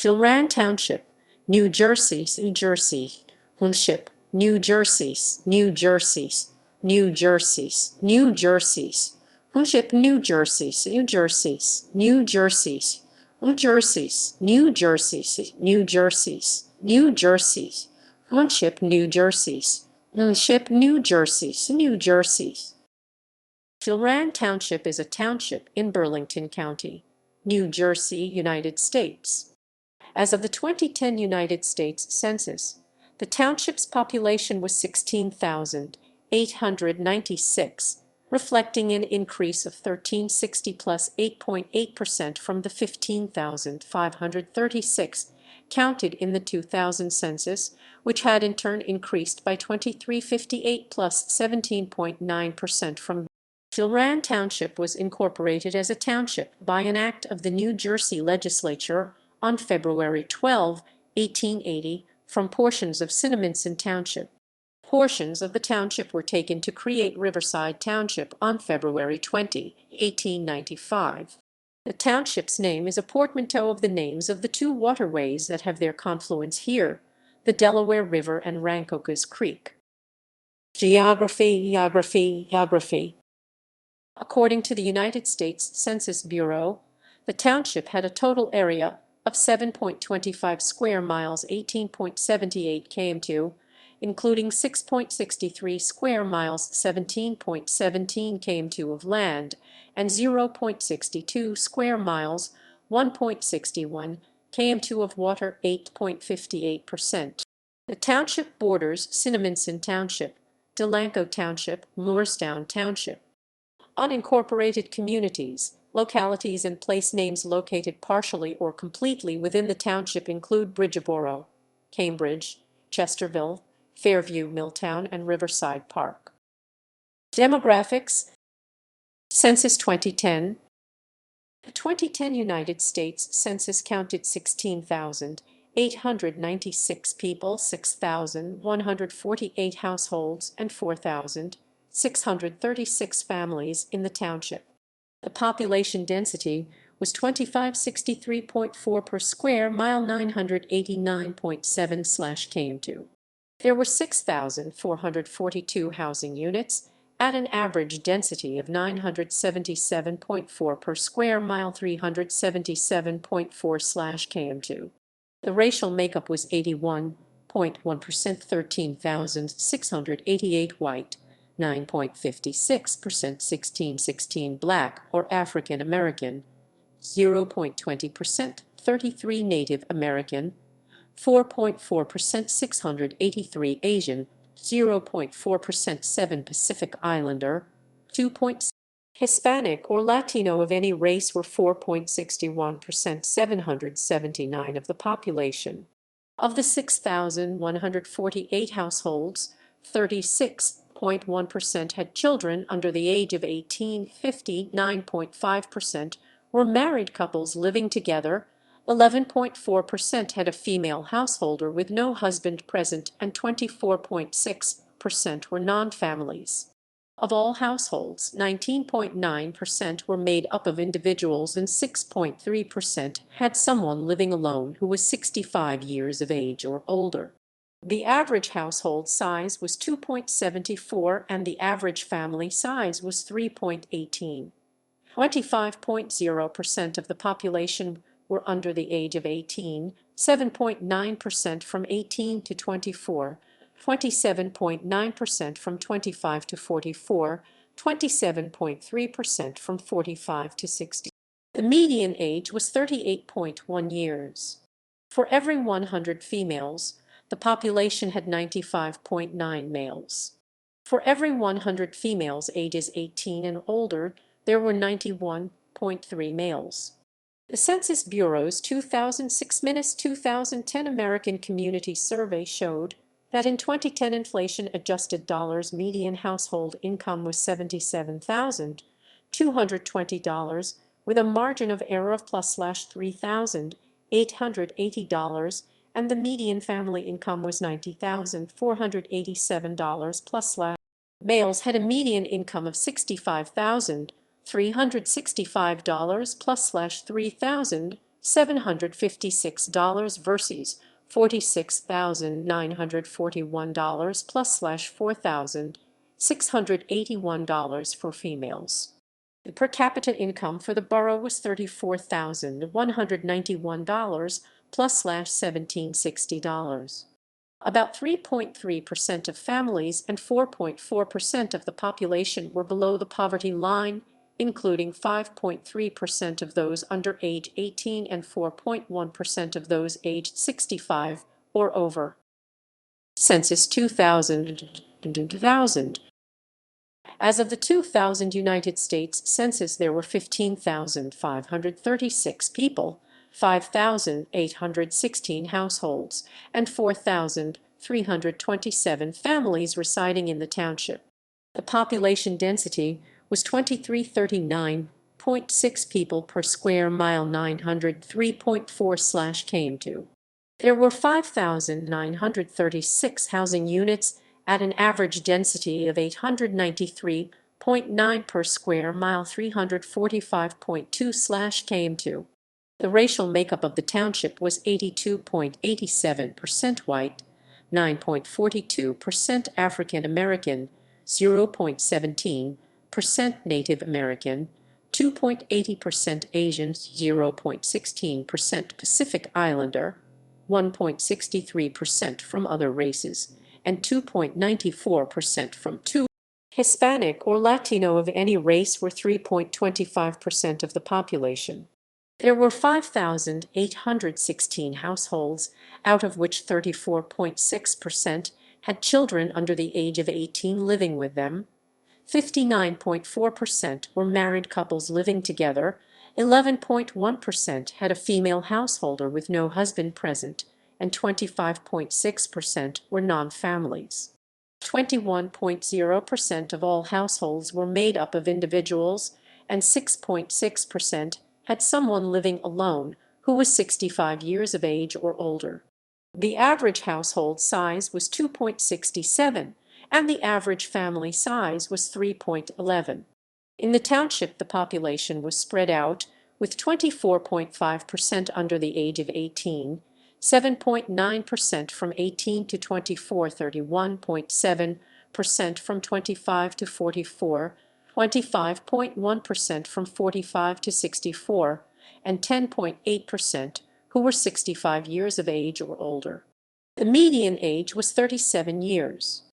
Delran Township, New Jersey, New Jersey. Township, New Jersey, New Jersey, New Jersey, New Jersey. Township, New Jersey, New Jersey, New Jersey. New Jersey, New Jersey, New Jersey, New Jersey. Township, New Jersey. Township, New Jersey, New Jersey. Delran Township is a township in Burlington County, New Jersey, United States. As of the 2010 United States Census, the township's population was 16,896, reflecting an increase of 1,360 plus 8.8% from the 15,536 counted in the 2000 census, which had in turn increased by 2,358 plus 17.9% from. Delran Township was incorporated as a township by an act of the New Jersey Legislature on February 12, 1880, from portions of Cinnaminson Township. Portions of the township were taken to create Riverside Township on February 20, 1895. The township's name is a portmanteau of the names of the two waterways that have their confluence here, the Delaware River and Rancocas Creek. Geography. According to the United States Census Bureau, the township had a total area of 7.25 square miles, 18.78 km2, including 6.63 square miles, 17.17 km2 of land, and 0.62 square miles, 1.61 km2 of water, 8.58%. The township borders Cinnaminson Township, Delanco Township, Moorestown Township. Unincorporated communities, localities and place names located partially or completely within the township include Bridgeboro, Cambridge, Chesterville, Fairview, Milltown, and Riverside Park. Demographics. Census 2010. The 2010 United States Census counted 16,896 people, 6,148 households, and 4,636 families in the township. The population density was 2563.4 per square mile, 989.7/km2. There were 6,442 housing units at an average density of 977.4 per square mile, 377.4/km2. The racial makeup was 81.1%, 13,688 white, 9.56%, 1616 black or African American, 0.20%, 33 Native American, 4.4%, 683 Asian, 0.4%, 7 Pacific Islander, 2.6 Hispanic or Latino of any race were 4.61%, 779 of the population. Of the 6,148 households, 36.1% had children under the age of 18, 59.5% were married couples living together, 11.4% had a female householder with no husband present, and 24.6% were non-families. Of all households, 19.9% were made up of individuals and 6.3% had someone living alone who was 65 years of age or older. The average household size was 2.74 and the average family size was 3.18. 25.0% of the population were under the age of 18, 7.9% from 18 to 24, 27.9% from 25 to 44, 27.3% from 45 to 60. The median age was 38.1 years. For every 100 females, the population had 95.9 males. For every 100 females ages 18 and older, there were 91.3 males. The Census Bureau's 2006-2010 American Community Survey showed that in 2010 inflation-adjusted dollars median household income was $77,220 with a margin of error of +$3,880, and the median family income was $90,487 plus. Males had a median income of $65,365 plus $3,000 $756 versus $46,941 plus $4,681 for females. The per capita income for the borough was $34,191 plus $1,760. About 3.3% of families and 4.4% of the population were below the poverty line, including 5.3% of those under age 18 and 4.1% of those aged 65 or over. Census 2000. As of the 2000 United States Census, there were 15,536 people, 5,816 households, and 4,327 families residing in the township. The population density was 2339.6 people per square mile, 903.4/km2. There were 5,936 housing units at an average density of 893.9 per square mile, 345.2/km2. The racial makeup of the township was 82.87% white, 9.42% African American, 0.17% Native American, 2.80% Asian, 0.16% Pacific Islander, 1.63% from other races, and 2.94% from two. Hispanic or Latino of any race were 3.25% of the population. There were 5,816 households, out of which 34.6% had children under the age of 18 living with them. 59.4% were married couples living together. 11.1% had a female householder with no husband present, and 25.6% were non-families. 21.0% of all households were made up of individuals, and 6.6% had someone living alone who was 65 years of age or older. The average household size was 2.67, and the average family size was 3.11. In the township, the population was spread out, with 24.5% under the age of 18, 7.9% from 18 to 24, 31.7% from 25 to 44, 25.1% from 45 to 64, and 10.8% who were 65 years of age or older. The median age was 37 years.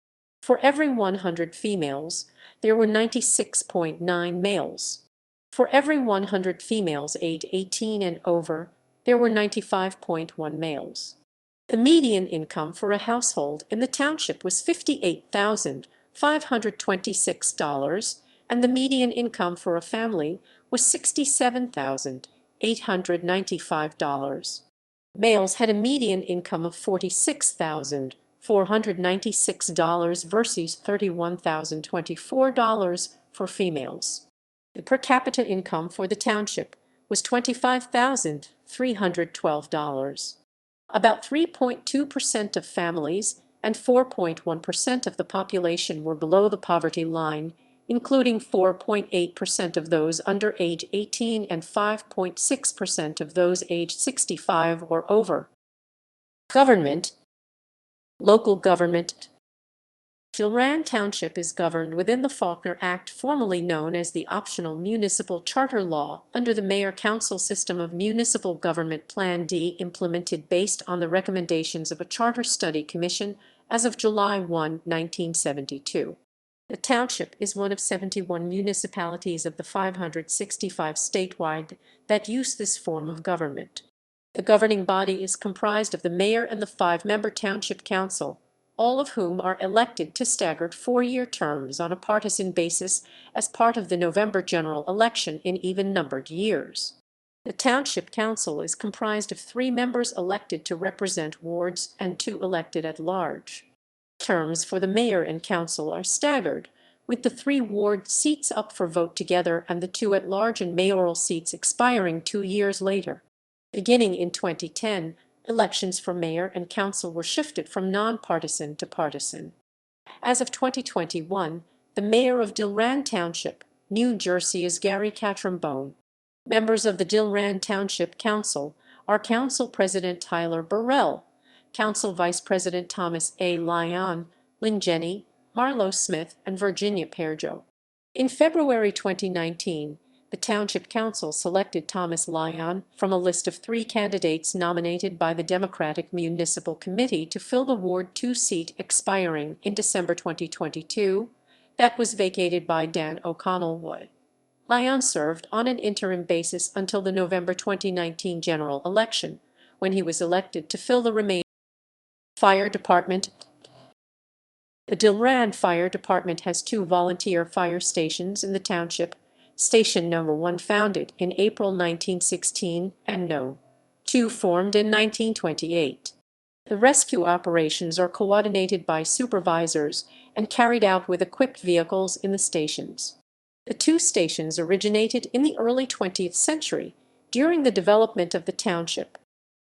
For every 100 females, there were 96.9 males. For every 100 females aged 18 and over, there were 95.1 males. The median income for a household in the township was $58,526, and the median income for a family was $67,895. Males had a median income of $46,496 versus $31,024 for females. The per capita income for the township was $25,312. About 3.2% of families and 4.1% of the population were below the poverty line, including 4.8% of those under age 18 and 5.6% of those aged 65 or over. Government. Local government. Delran Township is governed within the Faulkner Act, formerly known as the Optional Municipal Charter Law, under the Mayor-Council system of municipal government Plan D, implemented based on the recommendations of a Charter Study Commission as of July 1, 1972. The township is one of 71 municipalities of the 565 statewide that use this form of government. The governing body is comprised of the mayor and the 5-member township council, all of whom are elected to staggered 4-year terms on a partisan basis as part of the November general election in even-numbered years. The township council is comprised of 3 members elected to represent wards and 2 elected at large. Terms for the mayor and council are staggered, with the 3 ward seats up for vote together and the 2 at-large and mayoral seats expiring 2 years later. Beginning in 2010, elections for mayor and council were shifted from nonpartisan to partisan. As of 2021, the mayor of Delran Township, New Jersey, is Gary Catrombone. Members of the Delran Township Council are Council President Tyler Burrell, Council Vice President Thomas A. Lyon, Lynn Jenny, Marlo Smith, and Virginia Perjo. In February 2019, the Township Council selected Thomas Lyon from a list of 3 candidates nominated by the Democratic Municipal Committee to fill the Ward 2 seat expiring in December 2022 that was vacated by Dan O'Connell Wood. Lyon served on an interim basis until the November 2019 general election, when he was elected to fill the remaining fire department. The Delran Fire Department has 2 volunteer fire stations in the township, Station No. 1 founded in April 1916 and No. 2 formed in 1928. The rescue operations are coordinated by supervisors and carried out with equipped vehicles in the stations. The 2 stations originated in the early 20th century during the development of the township.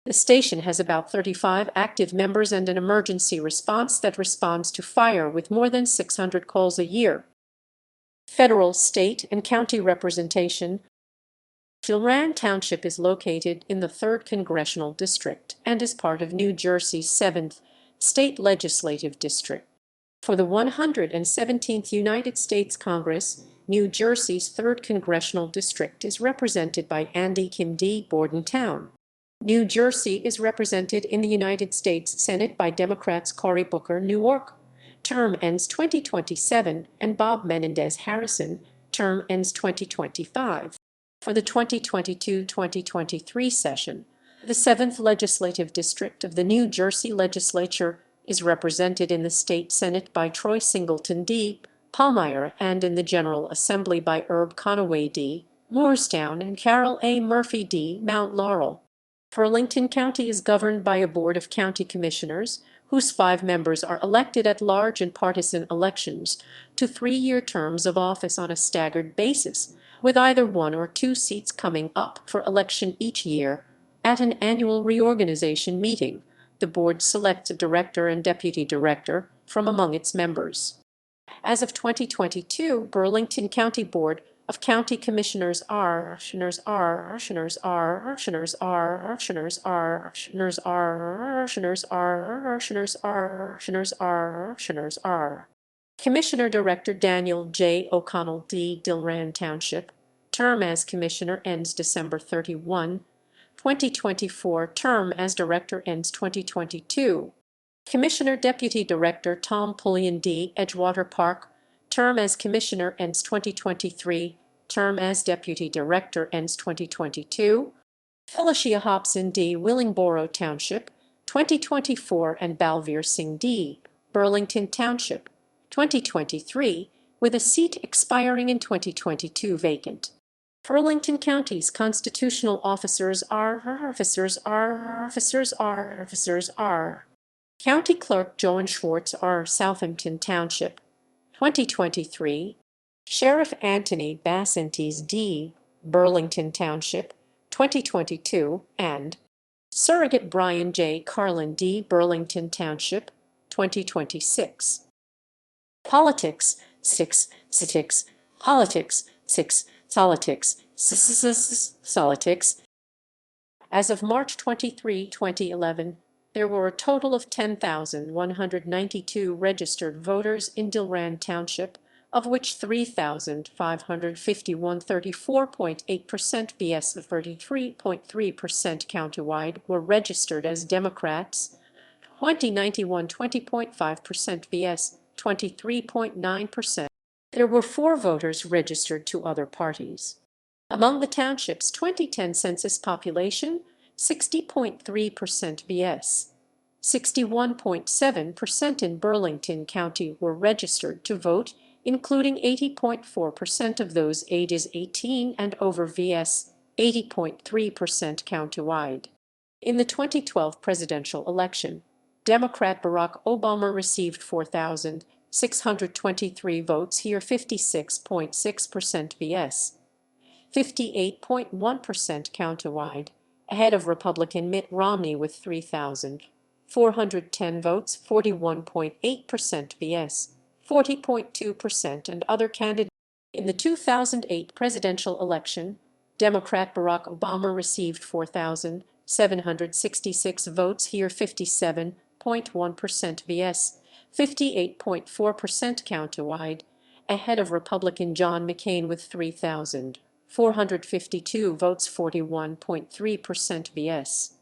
The station has about 35 active members and an emergency response that responds to fire with more than 600 calls a year. Federal, state, and county representation. Delran Township is located in the 3rd Congressional District and is part of New Jersey's 7th State Legislative District. For the 117th United States Congress, New Jersey's 3rd Congressional District is represented by Andy Kim D. Bordentown. New Jersey is represented in the United States Senate by Democrats Cory Booker, Newark, term ends 2027, and Bob Menendez Harrison, term ends 2025. For the 2022-2023 session, the 7th Legislative District of the New Jersey Legislature is represented in the State Senate by Troy Singleton D. Palmyra and in the General Assembly by Herb Conaway D. Moorestown and Carol A. Murphy D. Mount Laurel. Burlington County is governed by a Board of County Commissioners, whose 5 members are elected at large and partisan elections to 3-year terms of office on a staggered basis, with either 1 or 2 seats coming up for election each year. At an annual reorganization meeting, the board selects a director and deputy director from among its members. As of 2022, Burlington County Board of County Commissioners are Commissioner Director Daniel J. O'Connell D. Delran Township. Term as Commissioner ends December 31, 2024. Term as Director ends 2022. Commissioner Deputy Director Tom Pullian D. Edgewater Park. Term as Commissioner ends 2023. Term as Deputy Director ends 2022. Felicia Hobson D. Willingboro Township, 2024, and Balveer Singh D. Burlington Township, 2023, with a seat expiring in 2022 vacant. Burlington County's constitutional officers are County Clerk Joan Schwartz R. Southampton Township, 2023, Sheriff Anthony Basantes D. Burlington Township, 2022, and Surrogate Brian J. Carlin D. Burlington Township, 2026. Politics, 6, politics, politics, 6, politics, politics. As of March 23, 2011, there were a total of 10,192 registered voters in Delran Township, of which 3,551, 34.8% BS, 33.3% countywide, were registered as Democrats, 2091, 20.5% BS, 23.9%. There were 4 voters registered to other parties. Among the township's 2010 census population, 60.3% BS, 61.7% in Burlington County were registered to vote, including 80.4% of those ages 18 and over vs. 80.3% countywide. In the 2012 presidential election, Democrat Barack Obama received 4,623 votes here, 56.6% vs. 58.1% countywide, ahead of Republican Mitt Romney with 3,410 votes, 41.8% vs. 40.2%, and other candidates. In the 2008 presidential election, Democrat Barack Obama received 4,766 votes, here 57.1% vs. 58.4% countywide, ahead of Republican John McCain with 3,452 votes, 41.3% vs.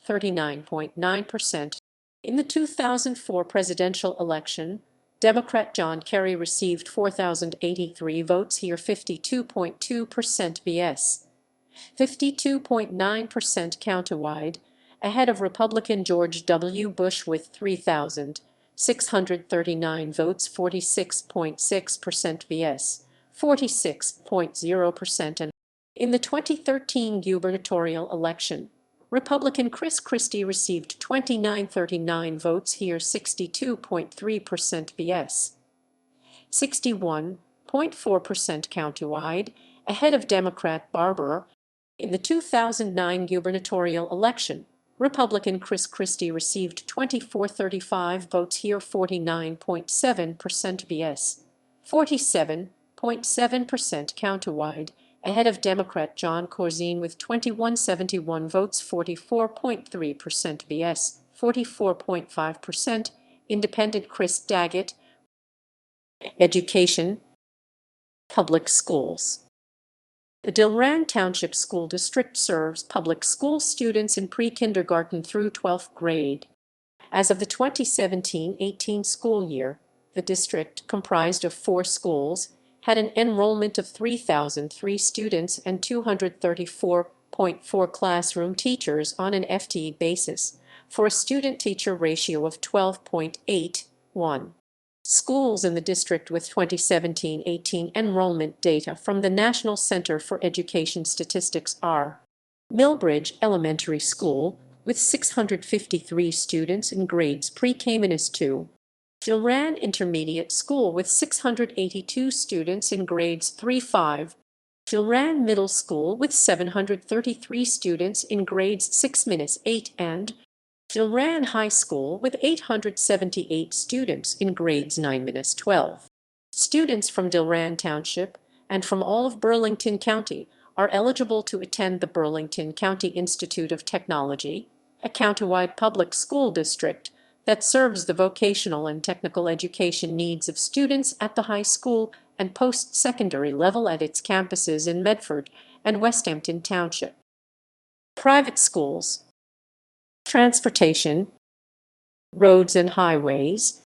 39.9%. In the 2004 presidential election, Democrat John Kerry received 4,083 votes, here 52.2% vs. 52.9% countywide, ahead of Republican George W. Bush with 3,639 votes, 46.6% vs. 46.0%. And in the 2013 gubernatorial election, Republican Chris Christie received 2,939 votes, here 62.3% vs. 61.4% countywide, ahead of Democrat Barber. In the 2009 gubernatorial election, Republican Chris Christie received 2,435 votes, here 49.7% vs. 47.7% countywide, ahead of Democrat John Corzine with 2,171 votes, 44.3% vs. 44.5%. Independent Chris Daggett. Education. Public schools. The Delran Township School District serves public school students in pre-kindergarten through 12th grade. As of the 2017-18 school year, the district, comprised of 4 schools, had an enrollment of 3,003 students and 234.4 classroom teachers on an FTE basis, for a student-teacher ratio of 12.81. Schools in the district with 2017-18 enrollment data from the National Center for Education Statistics are: Millbridge Elementary School with 653 students in grades pre-K-2, Delran Intermediate School with 682 students in grades 3-5, Delran Middle School with 733 students in grades 6-8, and Delran High School with 878 students in grades 9-12. Students from Delran Township and from all of Burlington County are eligible to attend the Burlington County Institute of Technology, a countywide public school district that serves the vocational and technical education needs of students at the high school and post-secondary level at its campuses in Medford and Westhampton Township. Private schools. Transportation, roads and highways.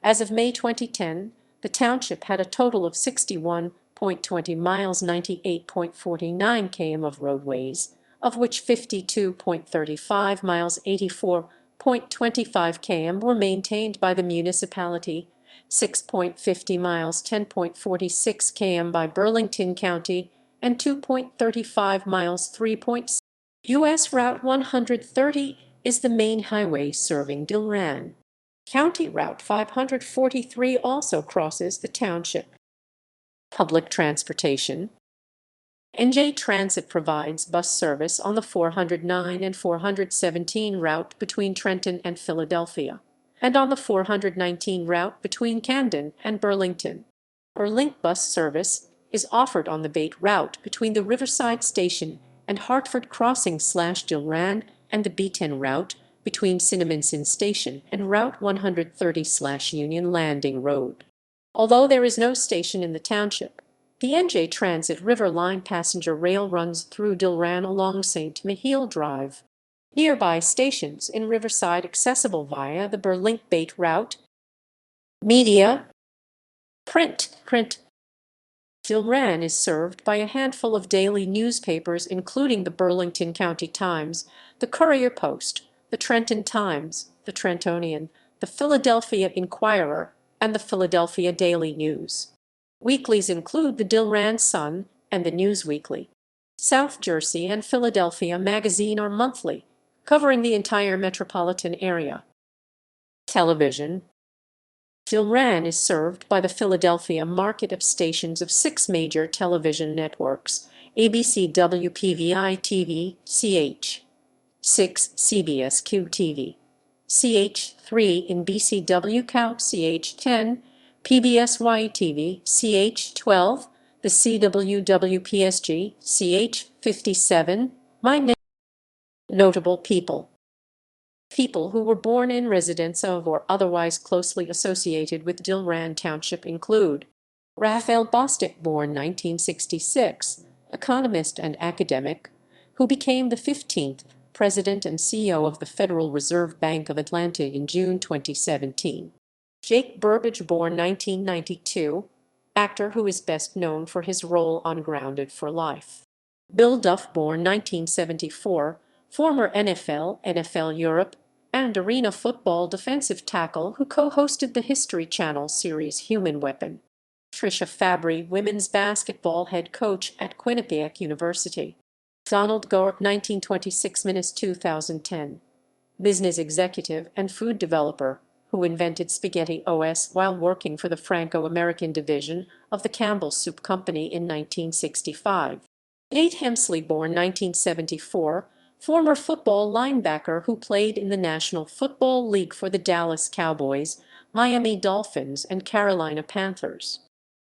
As of May 2010, the township had a total of 61.20 miles, 98.49 km of roadways, of which 52.35 miles, 84.25 km were maintained by the municipality, 6.50 miles, 10.46 km by Burlington County, and 2.35 miles, 3.6. U.S. Route 130 is the main highway serving Delran. County Route 543 also crosses the township. Public transportation. NJ Transit provides bus service on the 409 and 417 route between Trenton and Philadelphia, and on the 419 route between Camden and Burlington. Burlink bus service is offered on the Bate route between the Riverside Station and Hartford Crossing/Delran, and the B10 route between Cinnaminson Station and Route 130/Union Landing Road. Although there is no station in the township, the NJ Transit River Line passenger rail runs through Delran along St. Mihiel Drive. Nearby stations in Riverside accessible via the Burlink Bate route. Media. Print. Delran is served by a handful of daily newspapers, including the Burlington County Times, the Courier-Post, the Trenton Times, the Trentonian, the Philadelphia Inquirer, and the Philadelphia Daily News. Weeklies include the Delran Sun and the News Weekly. South Jersey and Philadelphia Magazine are monthly, covering the entire metropolitan area. Television. Delran is served by the Philadelphia market of stations of 6 major television networks: ABC WPVI-TV, CH6 CBS QTV, CH3 in BCW Cout, CH10 PBS YTV, CH12 the CWWPSG, CH57, Notable people. People who were born in residence of or otherwise closely associated with Delran Township include Raphael Bostic, born 1966, economist and academic, who became the 15th President and CEO of the Federal Reserve Bank of Atlanta in June 2017. Jake Burbage, born 1992, actor who is best known for his role on Grounded for Life. Bill Duff, born 1974, former NFL, NFL Europe, and Arena football defensive tackle who co-hosted the History Channel series Human Weapon. Tricia Fabry, women's basketball head coach at Quinnipiac University. Donald Gore, 1926–2010, business executive and food developer who invented Spaghetti OS while working for the Franco-American division of the Campbell Soup Company in 1965. Nate Hemsley, born 1974, former football linebacker who played in the National Football League for the Dallas Cowboys, Miami Dolphins, and Carolina Panthers.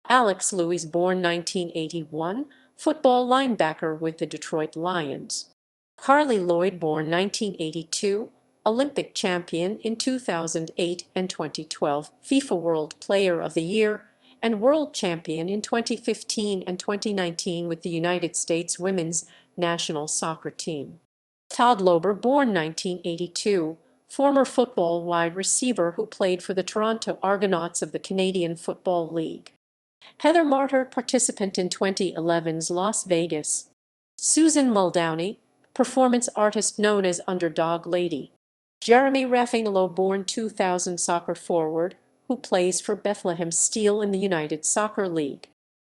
Alex Lewis, born 1981, football linebacker with the Detroit Lions. Carly Lloyd, born 1982, Olympic champion in 2008 and 2012, FIFA World Player of the Year, and world champion in 2015 and 2019 with the United States women's national soccer team. Todd Loeber, born 1982, former football wide receiver who played for the Toronto Argonauts of the Canadian Football League. Heather Martyr, participant in 2011's Las Vegas. Susan Muldowney, performance artist known as Underdog Lady. Jeremy Raffaello, born 2000, soccer forward who plays for Bethlehem Steel in the United Soccer League.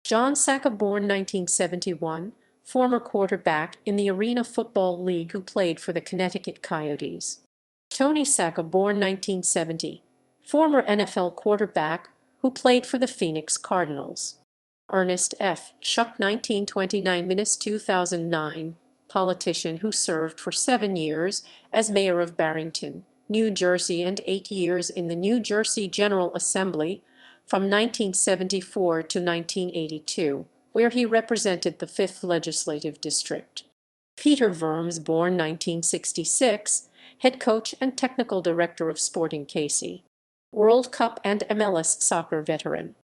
John Sacca, born 1971, former quarterback in the Arena Football League who played for the Connecticut Coyotes. Tony Sacca, born 1970, former NFL quarterback who played for the Phoenix Cardinals. Ernest F. Schuck, 1929–2009, politician who served for 7 years as mayor of Barrington, New Jersey, and 8 years in the New Jersey General Assembly from 1974 to 1982, where he represented the 5th Legislative District. Peter Vermes, born 1966, head coach and technical director of Sporting KC, World Cup and MLS soccer veteran.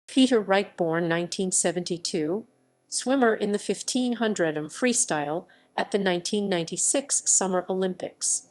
Peter Wright, born 1972, swimmer in the 1500 freestyle at the 1996 Summer Olympics.